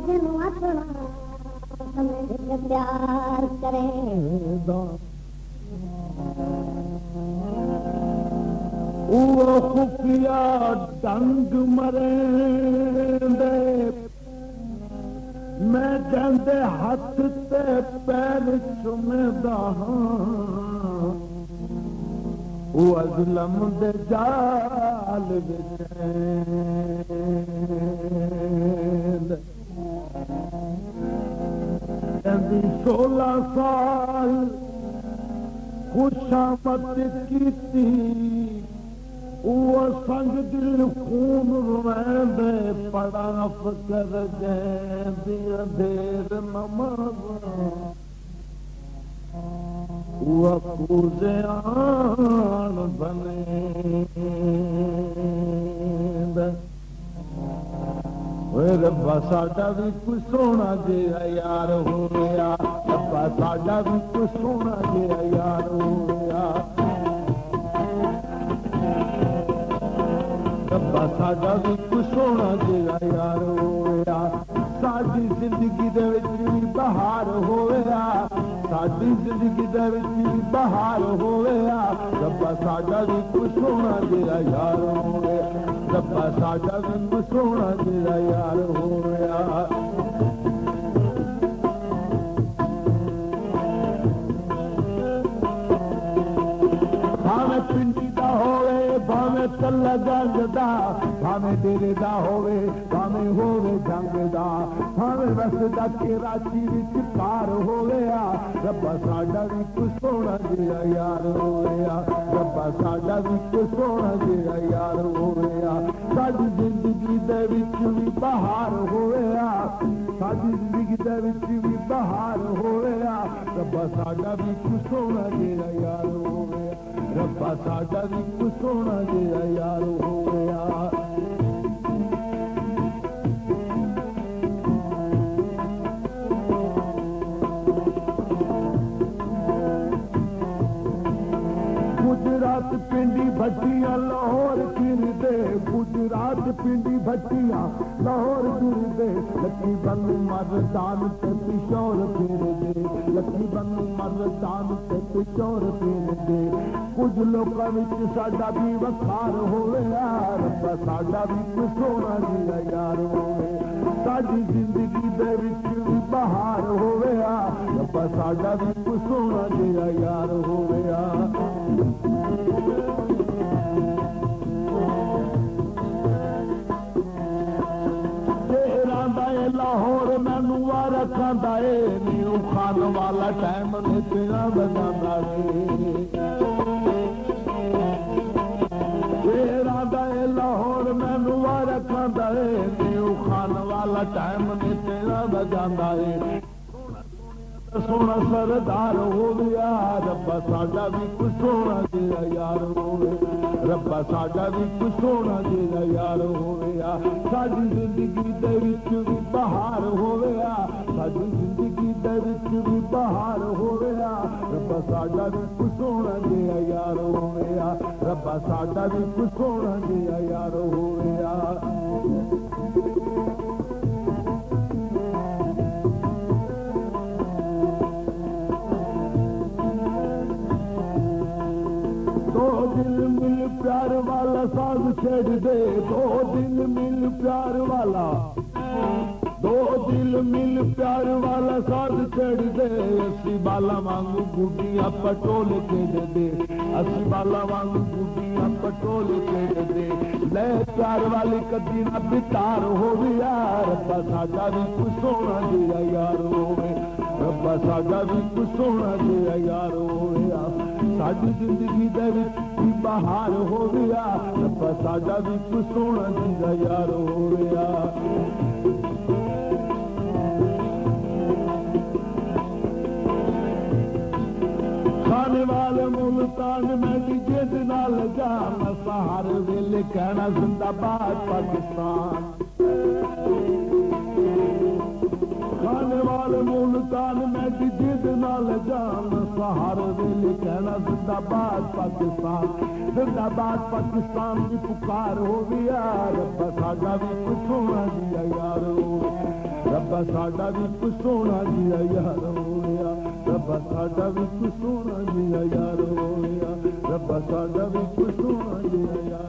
जिन्हों अपना समझ के प्यार करें वो खुफिया डंग मरे मैं जंदे हथ ते पैर चुमदा वो अज़लम दे जाल विच कहंदी 16 साल खुशामद कीती वो संग दिल खून रोंदे पड़ाफ कर गए अंधेर नमाज़ वो पूजे आन बने रब्बा साडा भी कोई सोना जिहा यार होया रब्बा साडा भी कोई सोना जिहा यार होया रब्बा साडा भी कोई सोना जिहा यार होया साडी जिंदगी दे विच भी बहार होया साडी जिंदगी दे विच भी बहार होया रब्बा साडा भी कोई सोना जिहा यार होया रब्बा साडा भी कोई सोना जिहा यार होया भावे पिंडी दा होवे भावे तल्ला जंग दा भावे डेरे दा होवे भावे होवे जंग दा भावे वसदा कराची विच कार होया रब्बा साडा भी कोई सोना जिहा यार होया रब्बा साडा भी कोई सोना जिहा यार होया साडी जिंदगी दे विच भी बहार होया साडी जिंदगी दे विच भी बहार होया रब्बा साडा भी कोई सोना जिहा यार होया रब्बा साडा भी कोई सोना जिहा यार होया गुजरात पिंडी भट्टियां लाहौर फिरदे गुजरात पिंडी भट्टियां लाहौर फिरदे लक्की बनु मर्दान ते पिशौर फिरदे लक्की बनु मर्दान ते पिशौर फिरदे कुछ लोकां विच साडा भी वखार होया रब्बा साडा भी कोई सोना जिहा यार होवे साडी जिंदगी दे विच भी बहार होया रब्बा साडा भी कोई सोना जिहा यार होया लाहौर मैनू वारा खांदा ए नीरू खान वाला टाइम ने तेरा बजांदा तेरा दाए लाहौर मैनू वारा खांदा ए नीरू खान वाला टाइम ने तेरा बजांदा ए सोना सरदार हो गया रब्बा साडा भी कोई सोना जिहा यार होवे रब्बा साडा भी कोई सोना जिहा यार होया साडी जिंदगी दे विच भी बहार होया साडी जिंदगी दे विच भी बहार होया रब्बा साडा भी कोई सोना जिहा यार होया रब्बा साडा भी कोई सोना जिहा यार होया प्यार वाला साग छेड़ दे दो दिल मिल प्यार वाला दो दिल मिल प्यार वाला साग छेड़ दे असी बाला वांगू गुड्डियां पटोल खेड़ दे असी बाला वांगू गुड्डियां पटोल खेड़ दे ले प्यार वाली कदी ना बितार हो गया रब्बा साडा भी कोई सोना जिहा यार होवे रब्बा साडा भी कोई सोना जिहा यार होया साडी जिंदगी दे विच भी बहार हो गया रब्बा साडा भी कोई सोना जिहा यार होया खाने वाले मुल्तान में जिद नाल जाना सहार वेले कहना जिंदाबाद पाकिस्तान खाने वाले मुल्तान में जिद नाल जाना सहार वेले कहना जिंदाबाद पाकिस्तान की पुकार हो गया रब्बा साडा भी कोई सोना जिहा यार हो रब्बा साडा भी कुछ सोना जिया यार होया, रब्बा साडा भी कुछ सोना जिया यार होया, रब्बा साडा भी कुछ सोना जिया यार